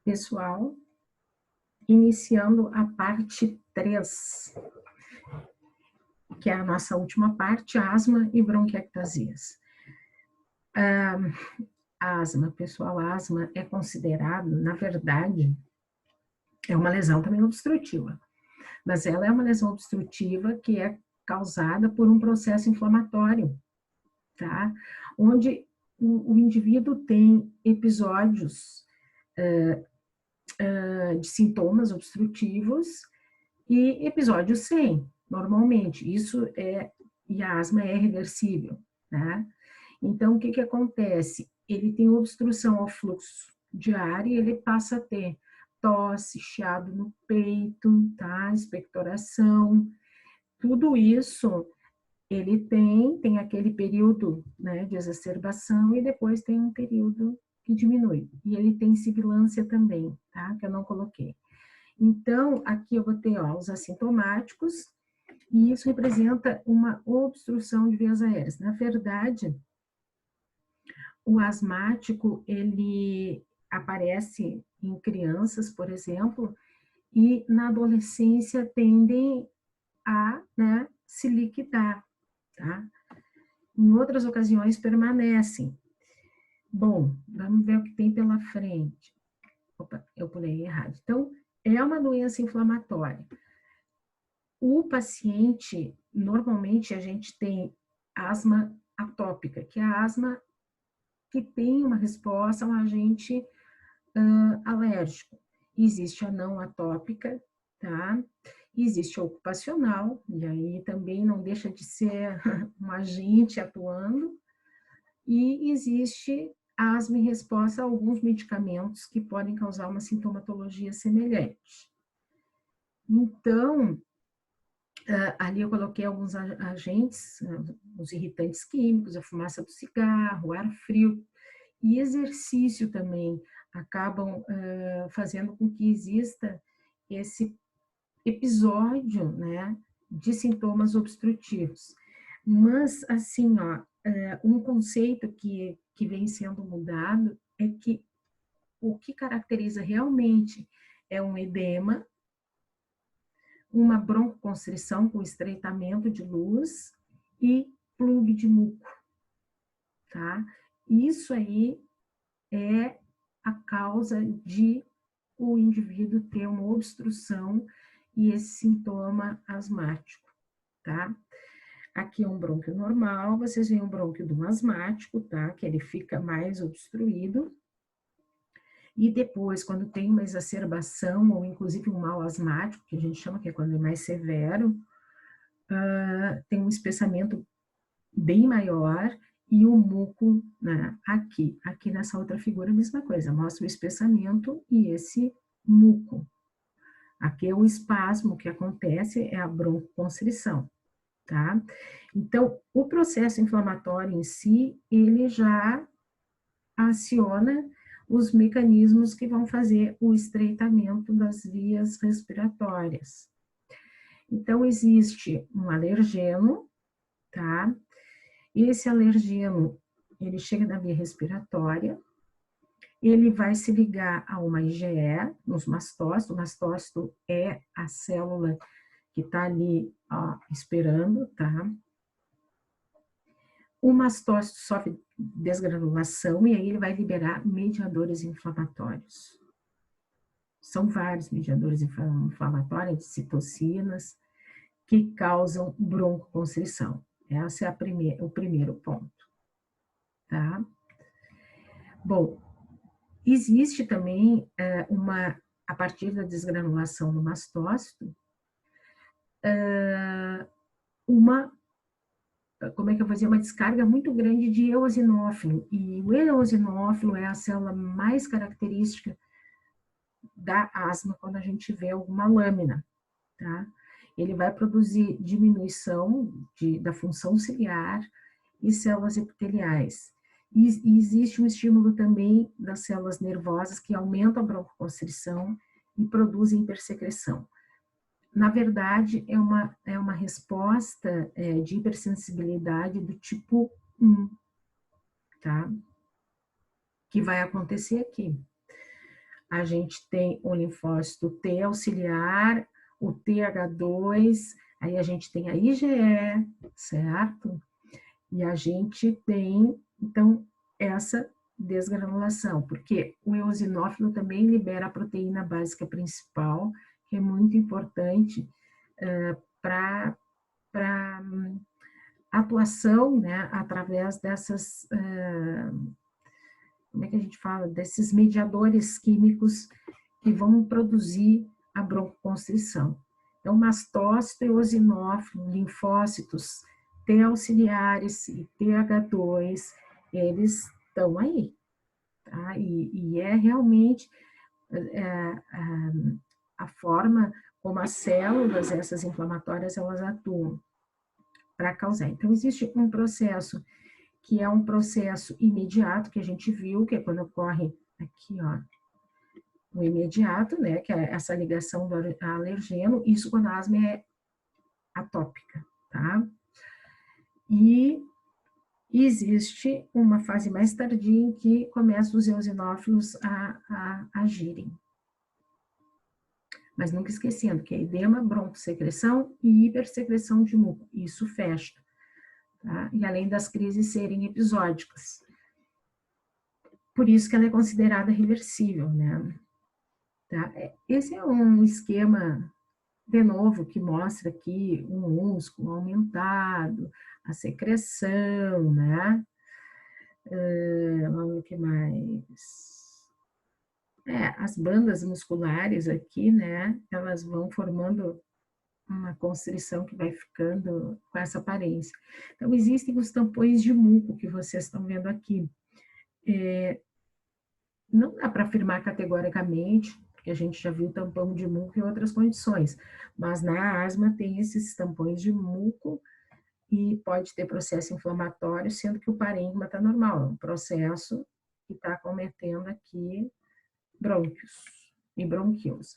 pessoal, iniciando a parte 3, que é a nossa última parte, asma e bronquiectasias. Asma, pessoal, asma é considerado, na verdade, é uma lesão também obstrutiva, mas ela é uma lesão obstrutiva que é causada por um processo inflamatório, tá? Onde o indivíduo tem episódios de sintomas obstrutivos e episódios sem, normalmente. E a asma é reversível, né? Então, o que que acontece? Ele tem obstrução ao fluxo de ar e ele passa a ter tosse, chiado no peito, tá? Expectoração, tudo isso ele tem aquele período, né, de exacerbação e depois tem um período que diminui. E ele tem sibilância também, tá? Que eu não coloquei. Então, aqui eu vou ter, ó, os assintomáticos, e isso representa uma obstrução de vias aéreas. Na verdade, o asmático, ele aparece em crianças, por exemplo, e na adolescência tendem a, né, se liquidar, tá? Em outras ocasiões permanecem. Bom, vamos ver o que tem pela frente. Opa, eu pulei errado. Então, é uma doença inflamatória. O paciente, normalmente a gente tem asma atópica, que é a asma que tem uma resposta a um agente alérgico. Existe a não atópica, tá? Existe a ocupacional, e aí também não deixa de ser um agente atuando, e existe asma em resposta a alguns medicamentos que podem causar uma sintomatologia semelhante. Então, ali eu coloquei alguns agentes, os irritantes químicos, a fumaça do cigarro, o ar frio e exercício também acabam fazendo com que exista esse episódio, né, de sintomas obstrutivos. Mas, assim, ó, um conceito que vem sendo mudado é que o que caracteriza realmente é um edema, uma broncoconstrição com estreitamento de luz e plug de muco, tá? Isso aí é a causa de o indivíduo ter uma obstrução e esse sintoma asmático, tá? Aqui é um brônquio normal, vocês veem o brônquio de um asmático, tá? Que ele fica mais obstruído. E depois, quando tem uma exacerbação, ou inclusive um mal asmático, que a gente chama que é quando é mais severo, tem um espessamento bem maior e o muco, né, aqui nessa outra figura a mesma coisa, mostra o espessamento e esse muco. Aqui é o espasmo que acontece, é a broncoconstrição, tá? Então, o processo inflamatório em si, ele já aciona os mecanismos que vão fazer o estreitamento das vias respiratórias. Então, existe um alergeno, tá? Esse alergeno, ele chega na via respiratória, ele vai se ligar a uma IgE, nos mastócitos. O mastócito é a célula que está ali, ó, esperando, tá? O mastócito sofre desgranulação e aí ele vai liberar mediadores inflamatórios. São vários mediadores inflamatórios, citocinas, que causam broncoconstrição. Esse é o primeiro ponto, tá? Bom, existe também a partir da desgranulação do mastócito, como é que eu fazia? Uma descarga muito grande de eosinófilo. E o eosinófilo é a célula mais característica da asma quando a gente vê alguma lâmina, tá? Ele vai produzir diminuição da função ciliar e células epiteliais. E existe um estímulo também das células nervosas que aumentam a broncoconstrição e produzem hipersecreção. Na verdade, é uma resposta de hipersensibilidade do tipo 1, tá? Que vai acontecer aqui. a gente tem o linfócito T auxiliar, o TH2, aí a gente tem a IgE, certo? E a gente tem, então, essa desgranulação, porque o eosinófilo também libera a proteína básica principal, que é muito importante para atuação, né, através dessas, como é que a gente fala, desses mediadores químicos que vão produzir a broncoconstrição. Então, mastócito, eosinófilo, linfócitos, T auxiliares e TH2, eles estão aí, tá? E é realmente a forma como as células, essas inflamatórias, elas atuam para causar. Então, existe um processo que é um processo imediato, que a gente viu, que é quando ocorre aqui, ó, o imediato, né, que é essa ligação do alergeno, isso quando a asma é atópica, tá? E existe uma fase mais tardia em que começam os eosinófilos a agirem. Mas nunca esquecendo que é edema, broncosecreção e hipersecreção de muco, isso fecha, tá? E além das crises serem episódicas. Por isso que ela é considerada reversível, né? Tá? Esse é um esquema, de novo, que mostra aqui um músculo aumentado, a secreção, né? Vamos ver o que mais. As bandas musculares aqui, né? Elas vão formando uma constrição que vai ficando com essa aparência. Então, existem os tampões de muco que vocês estão vendo aqui. Não dá para afirmar categoricamente, porque a gente já viu tampão de muco em outras condições, mas na asma tem esses tampões de muco e pode ter processo inflamatório, sendo que o parênquima está normal, é um processo que está cometendo aqui brônquios e bronquíolos.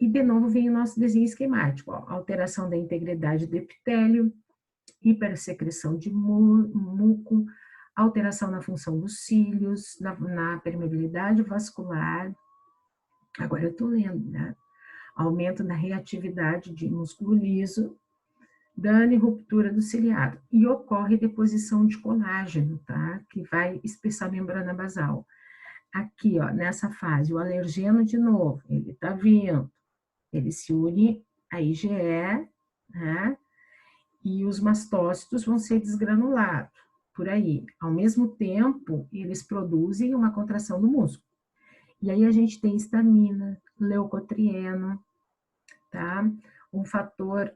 E de novo vem o nosso desenho esquemático, ó, alteração da integridade do epitélio, hipersecreção de muco, alteração na função dos cílios, na permeabilidade vascular. Agora eu estou lendo, né? Aumento da reatividade de músculo liso, dano e ruptura do ciliado. E ocorre deposição de colágeno, tá? Que vai espessar a membrana basal. Aqui, ó, nessa fase, o alergeno de novo, ele tá vindo, ele se une à IgE, né? E os mastócitos vão ser desgranulados por aí. Ao mesmo tempo, eles produzem uma contração do músculo. E aí a gente tem histamina, leucotrieno, tá? Um fator,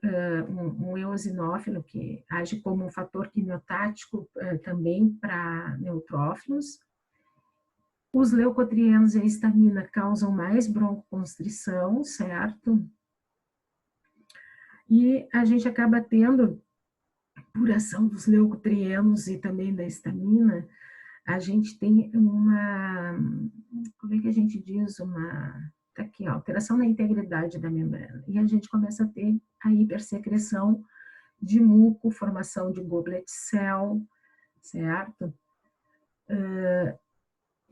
um eosinófilo que age como um fator quimiotático também para neutrófilos. Os leucotrienos e a histamina causam mais broncoconstrição, certo? E a gente acaba tendo, por ação dos leucotrienos e também da histamina, a gente tem uma, como é que a gente diz, tá aqui, ó, alteração na integridade da membrana. E a gente começa a ter a hipersecreção de muco, formação de goblet cell, certo?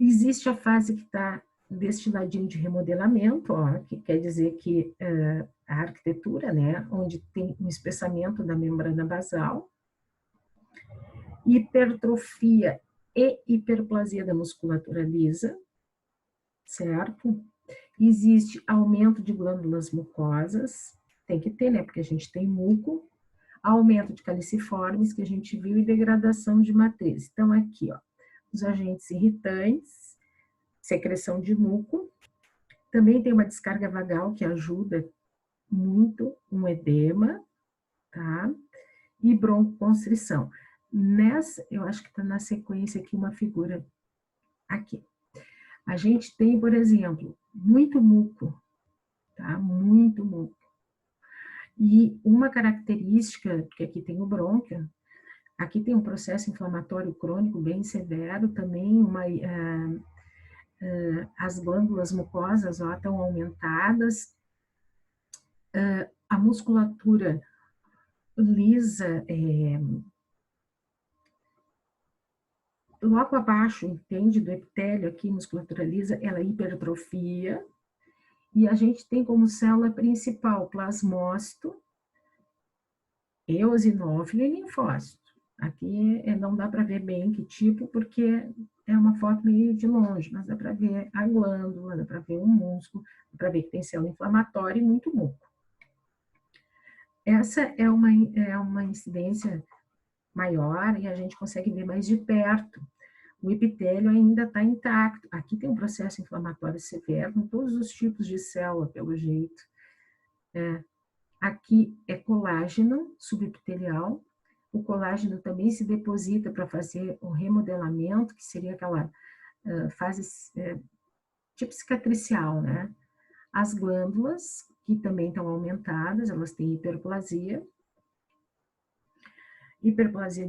Existe a fase que está deste ladinho de remodelamento, ó, que quer dizer que a arquitetura, né, onde tem um espessamento da membrana basal, hipertrofia e hiperplasia da musculatura lisa, certo? Existe aumento de glândulas mucosas, tem que ter, né, porque a gente tem muco, aumento de caliciformes, que a gente viu, e degradação de matriz. Então, aqui, ó, os agentes irritantes, secreção de muco, também tem uma descarga vagal que ajuda muito, um edema, tá? E broncoconstrição. Nessa, eu acho que está na sequência aqui uma figura aqui. A gente tem, por exemplo, muito muco, tá? Muito muco. E uma característica, que aqui tem o brônquio, aqui tem um processo inflamatório crônico bem severo, também as glândulas mucosas ó, estão aumentadas, a musculatura lisa logo abaixo, entende, do epitélio aqui, musculatura lisa, ela hipertrofia, e a gente tem como célula principal plasmócito, eosinófilo e linfócito. Aqui não dá para ver bem que tipo, porque é uma foto meio de longe, mas dá para ver a glândula, dá para ver o músculo, dá para ver que tem célula inflamatória e muito muco. Essa é uma incidência maior e a gente consegue ver mais de perto. O epitélio ainda está intacto. Aqui tem um processo inflamatório severo em todos os tipos de célula, pelo jeito. Aqui é colágeno subepitelial. O colágeno também se deposita para fazer o remodelamento, que seria aquela fase tipo cicatricial, né? As glândulas, que também estão aumentadas, elas têm hiperplasia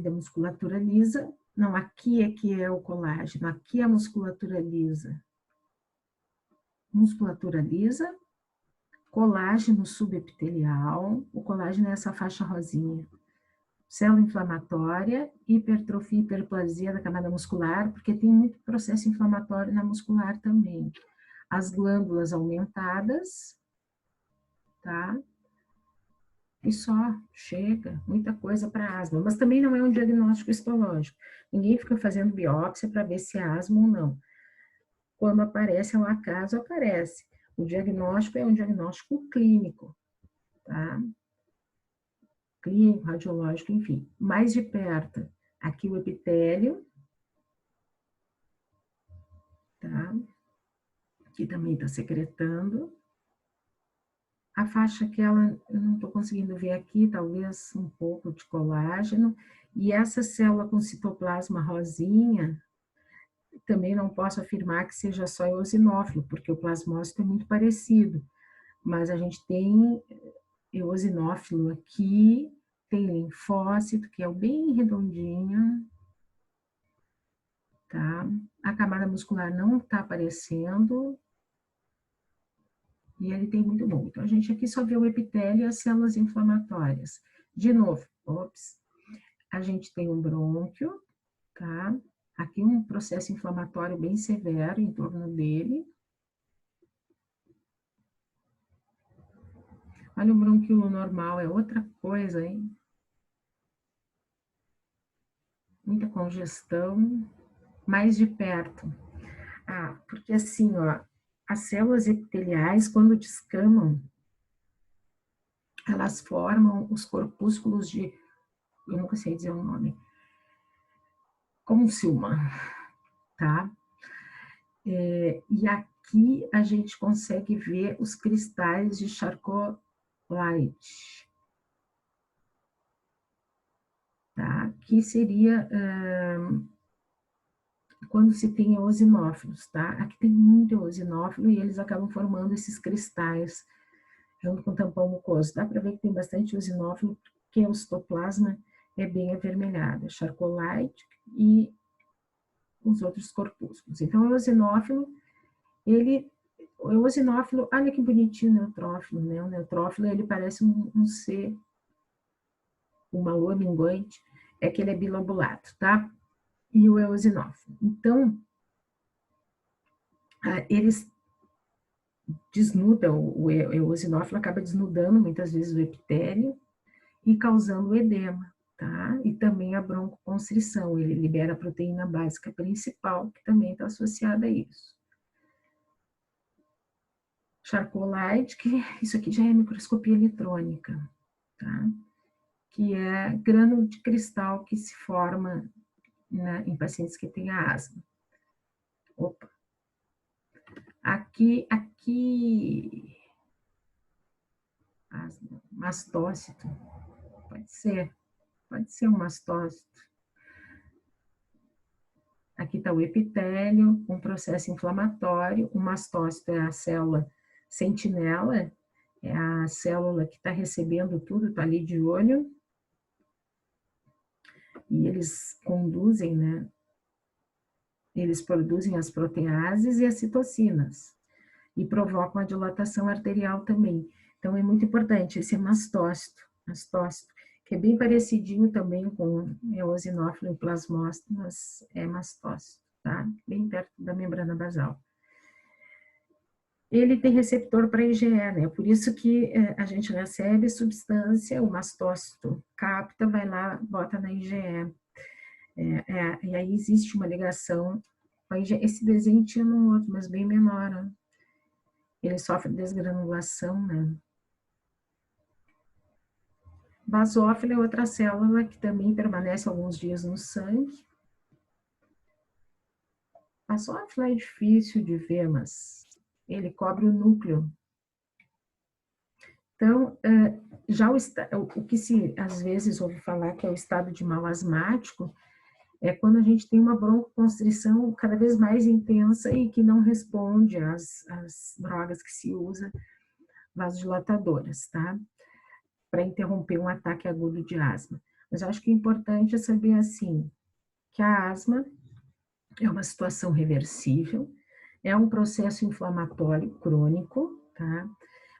da musculatura lisa. Não, aqui é que é o colágeno, aqui é a musculatura lisa. Musculatura lisa, colágeno subepitelial, o colágeno é essa faixa rosinha. Célula inflamatória, hipertrofia e hiperplasia da camada muscular, porque tem muito processo inflamatório na muscular também. As glândulas aumentadas, tá? E só, chega, muita coisa para asma. Mas também não é um diagnóstico histológico. Ninguém fica fazendo biópsia para ver se é asma ou não. Quando aparece, ao acaso aparece. O diagnóstico é um diagnóstico clínico, tá? Clínico, radiológico, enfim. Mais de perto, aqui o epitélio, tá? Que também está secretando. A faixa aquela, eu não estou conseguindo ver aqui, talvez um pouco de colágeno. E essa célula com citoplasma rosinha, também não posso afirmar que seja só eosinófilo, porque o plasmócito é muito parecido. Mas a gente tem eosinófilo aqui, tem linfócito, que é o bem redondinho, tá? A camada muscular não está aparecendo, e ele tem muito bom. Então, a gente aqui só vê o epitélio e as células inflamatórias. De novo, a gente tem um brônquio, tá? Aqui um processo inflamatório bem severo em torno dele. Olha, o brônquio normal é outra coisa, hein? Muita congestão, mais de perto. Porque assim, ó, as células epiteliais, quando descamam, elas formam os corpúsculos de, eu nunca sei dizer o nome, Consilma, tá? E aqui a gente consegue ver os cristais de Charcot-Light, tá? Que seria quando se tem eosinófilos, tá? Aqui tem muito eosinófilo e eles acabam formando esses cristais junto com o tampão mucoso. Dá para ver que tem bastante eosinófilo, porque o citoplasma é bem avermelhado, Charcot-Light e os outros corpúsculos. Então, o eosinófilo, o eosinófilo, olha que bonitinho o neutrófilo, né? O neutrófilo, ele parece um C, uma lua minguante, é que ele é bilobulato, tá? E o eosinófilo. Então, eles desnudam, o eosinófilo acaba desnudando muitas vezes o epitélio e causando edema, tá? E também a broncoconstrição, ele libera a proteína básica principal, que também está associada a isso. Charcot-Light, que isso aqui já é microscopia eletrônica, tá? Que é grânulo de cristal que se forma, né, em pacientes que têm asma. Opa. Aqui, asma, mastócito, pode ser um mastócito. Aqui está o epitélio, um processo inflamatório, o mastócito é a célula sentinela, é a célula que está recebendo tudo, está ali de olho, e eles conduzem, né? Eles produzem as proteases e as citocinas, e provocam a dilatação arterial também. Então, é muito importante esse mastócito. que é bem parecidinho também com eosinófilo e plasmócito, mas é mastócito, tá? Bem perto da membrana basal. Ele tem receptor para IgE, né? Por isso que a gente recebe substância, o mastócito capta, vai lá, bota na IgE. E aí existe uma ligação com a IgE. Esse desenho tinha no outro, mas bem menor, né? Ele sofre desgranulação, né? Basófilo é outra célula que também permanece alguns dias no sangue. Basófilo é difícil de ver, mas ele cobre o núcleo. Então, já o que se às vezes ouve falar que é o estado de mal asmático é quando a gente tem uma broncoconstrição cada vez mais intensa e que não responde às drogas que se usa, vasodilatadoras, tá? Para interromper um ataque agudo de asma. Mas acho que o importante é saber, assim, que a asma é uma situação reversível, é um processo inflamatório crônico, tá?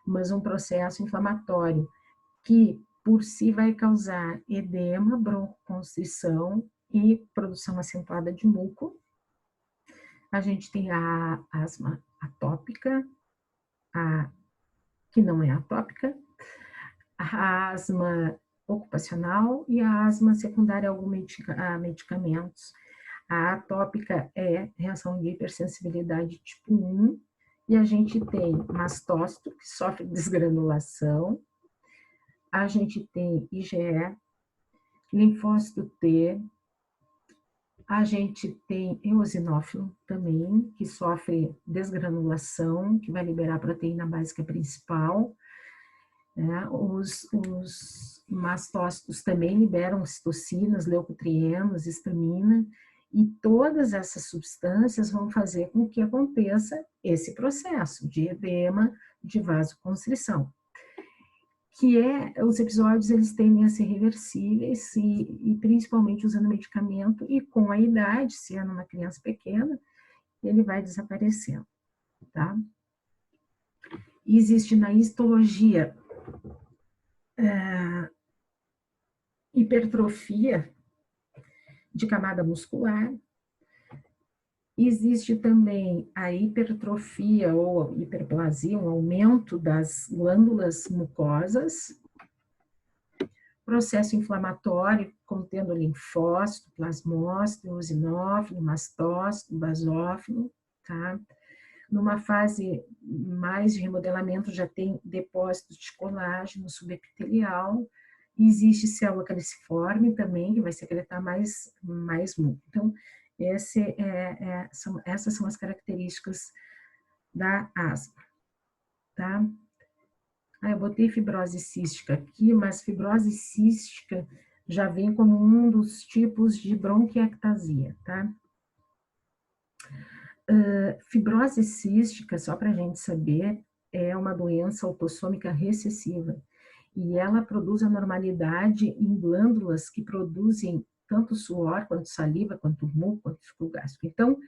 Mas um processo inflamatório que por si vai causar edema, broncoconstrição e produção acentuada de muco. A gente tem a asma atópica, que não é atópica, a asma ocupacional e a asma secundária a alguns medicamentos. A atópica é reação de hipersensibilidade tipo 1, e a gente tem mastócito, que sofre desgranulação, a gente tem IgE, linfócito T, a gente tem eosinófilo também, que sofre desgranulação, que vai liberar a proteína básica principal. Né? Os mastócitos também liberam citocinas, leucotrienos, histamina, e todas essas substâncias vão fazer com que aconteça esse processo de edema, de vasoconstrição, que os episódios eles tendem a ser reversíveis e principalmente usando medicamento, e com a idade, se é numa criança pequena, ele vai desaparecendo, tá? Existe na histologia hipertrofia de camada muscular. Existe também a hipertrofia ou hiperplasia, um aumento das glândulas mucosas, processo inflamatório contendo linfócito, plasmócito, eosinófilo, mastócito, basófilo, tá? Numa fase mais de remodelamento já tem depósitos de colágeno subepitelial, e existe célula caliciforme também, que vai secretar mais muco. Então, essas são as características da asma, tá? Eu botei fibrose cística aqui, mas fibrose cística já vem como um dos tipos de bronquiectasia, tá? Fibrose cística, só para a gente saber, é uma doença autossômica recessiva, e ela produz anormalidade em glândulas que produzem tanto suor, quanto saliva, quanto muco, quanto suco gástrico. Então,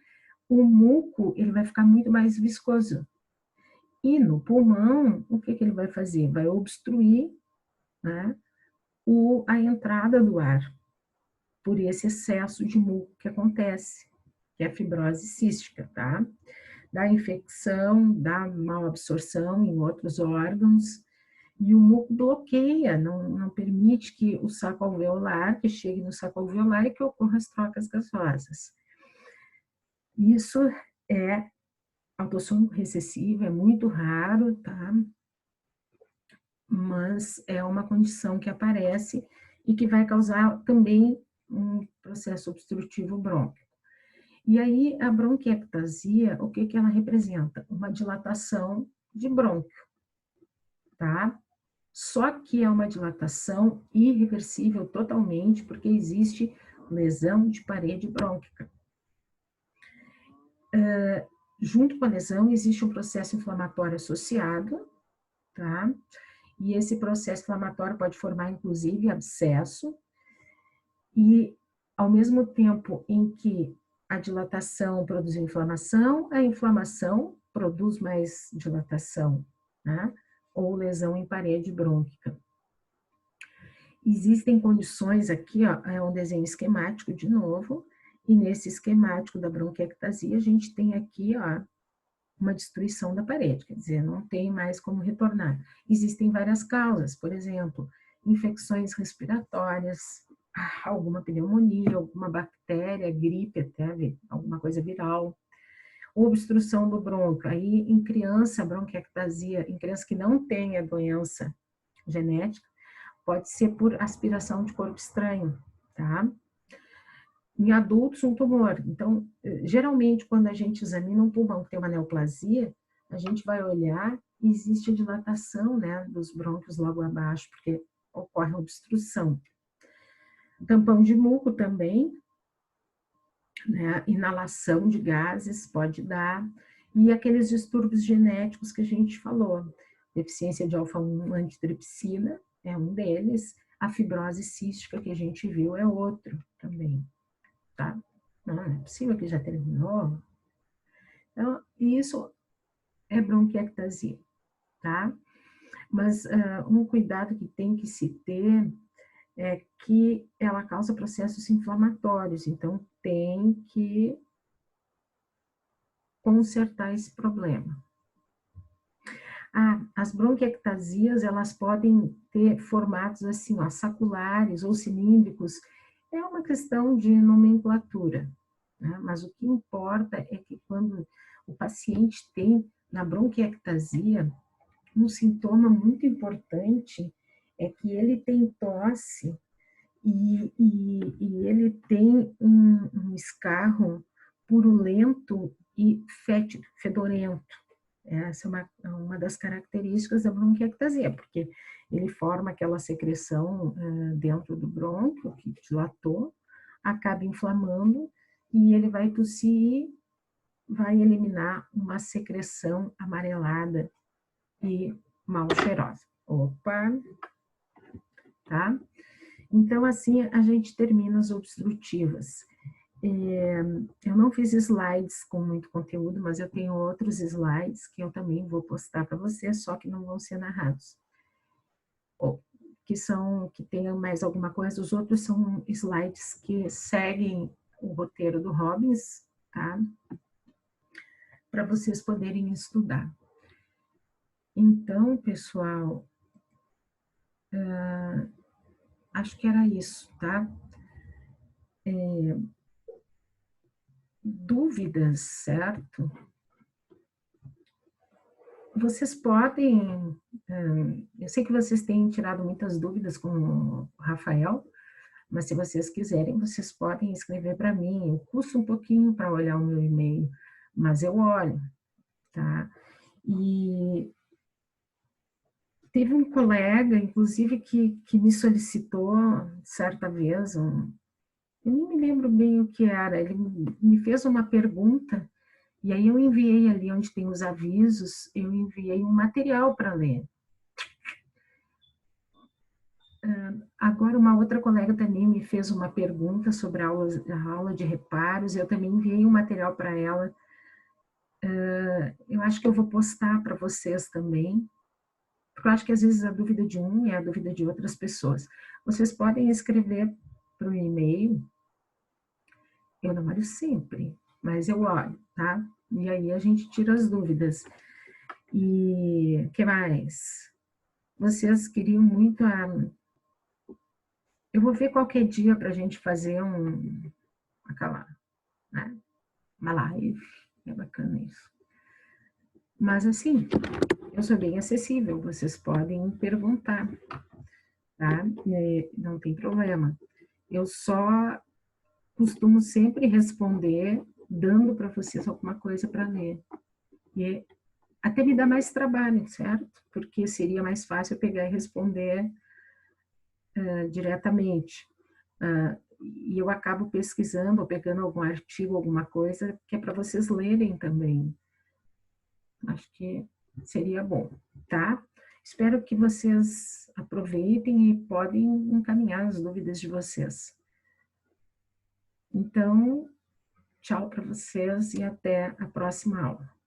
o muco, ele vai ficar muito mais viscoso. E no pulmão, o que ele vai fazer? Vai obstruir, né, a entrada do ar, por esse excesso de muco que acontece, que é a fibrose cística, tá? Dá infecção, dá mal absorção em outros órgãos, e o muco bloqueia, não permite que o saco alveolar, que chegue no saco alveolar e que ocorram as trocas gasosas. Isso é autossômico recessivo, é muito raro, tá? Mas é uma condição que aparece e que vai causar também um processo obstrutivo brônquico. E aí, a bronquiectasia, o que ela representa? Uma dilatação de brônquio, tá? Só que é uma dilatação irreversível totalmente, porque existe lesão de parede brônquica. Junto com a lesão, existe um processo inflamatório associado, tá? E esse processo inflamatório pode formar, inclusive, abscesso, e ao mesmo tempo em que a dilatação produz inflamação, a inflamação produz mais dilatação, né? Ou lesão em parede brônquica. Existem condições aqui, ó, é um desenho esquemático de novo, e nesse esquemático da bronquiectasia, a gente tem aqui, ó, uma destruição da parede, quer dizer, não tem mais como retornar. Existem várias causas, por exemplo, infecções respiratórias, alguma pneumonia, alguma bactéria, gripe até, alguma coisa viral, obstrução do bronco. Aí, em criança, bronquiectasia, em criança que não tem a doença genética, pode ser por aspiração de corpo estranho, tá? Em adultos, um tumor. Então, geralmente, quando a gente examina um pulmão que tem uma neoplasia, a gente vai olhar e existe a dilatação, né, dos brônquios logo abaixo, porque ocorre obstrução. Tampão de muco também, né, inalação de gases pode dar, e aqueles distúrbios genéticos que a gente falou, deficiência de alfa-1 antitripsina é um deles, a fibrose cística que a gente viu é outro também, tá? Não é possível que já terminou. Então, isso é bronquiectasia, tá? Mas um cuidado que tem que se ter é que ela causa processos inflamatórios, então tem que consertar esse problema. As bronquiectasias, elas podem ter formatos assim, ó, saculares ou cilíndricos, é uma questão de nomenclatura, né? Mas o que importa é que quando o paciente tem na bronquiectasia, um sintoma muito importante é que ele tem tosse e ele tem um escarro purulento e fétido, fedorento. Essa é uma das características da bronquiectasia, porque ele forma aquela secreção dentro do brônquio, que dilatou, acaba inflamando, e ele vai tossir, vai eliminar uma secreção amarelada e mal cheirosa. Opa! Tá? Então, assim, a gente termina as obstrutivas. Eu não fiz slides com muito conteúdo, mas eu tenho outros slides que eu também vou postar para vocês, só que não vão ser narrados. Que tenham mais alguma coisa, os outros são slides que seguem o roteiro do Robbins, tá? Para vocês poderem estudar. Então, pessoal, acho que era isso, tá? Dúvidas, certo? Vocês podem, eu sei que vocês têm tirado muitas dúvidas com o Rafael, mas se vocês quiserem, vocês podem escrever para mim. Eu custo um pouquinho para olhar o meu e-mail, mas eu olho, tá? E teve um colega, inclusive, que me solicitou certa vez, eu nem me lembro bem o que era, ele me fez uma pergunta. E aí eu enviei ali onde tem os avisos, eu enviei um material para ler. Agora uma outra colega também me fez uma pergunta sobre a aula de reparos, eu também enviei um material para ela. Eu acho que eu vou postar para vocês também, porque eu acho que às vezes a dúvida de um é a dúvida de outras pessoas. Vocês podem escrever para o e-mail, eu não olho sempre, mas eu olho, tá? E aí a gente tira as dúvidas. E o que mais? Vocês queriam muito a... Eu vou ver qualquer dia para a gente fazer aquela, né, uma live. É bacana isso. Mas assim, eu sou bem acessível, vocês podem perguntar, tá? Não tem problema. Eu só costumo sempre responder dando para vocês alguma coisa para ler. E até me dá mais trabalho, certo? Porque seria mais fácil eu pegar e responder diretamente. E eu acabo pesquisando ou pegando algum artigo, alguma coisa, que é para vocês lerem também. Acho que seria bom, tá? Espero que vocês aproveitem e podem encaminhar as dúvidas de vocês. Então, tchau para vocês e até a próxima aula.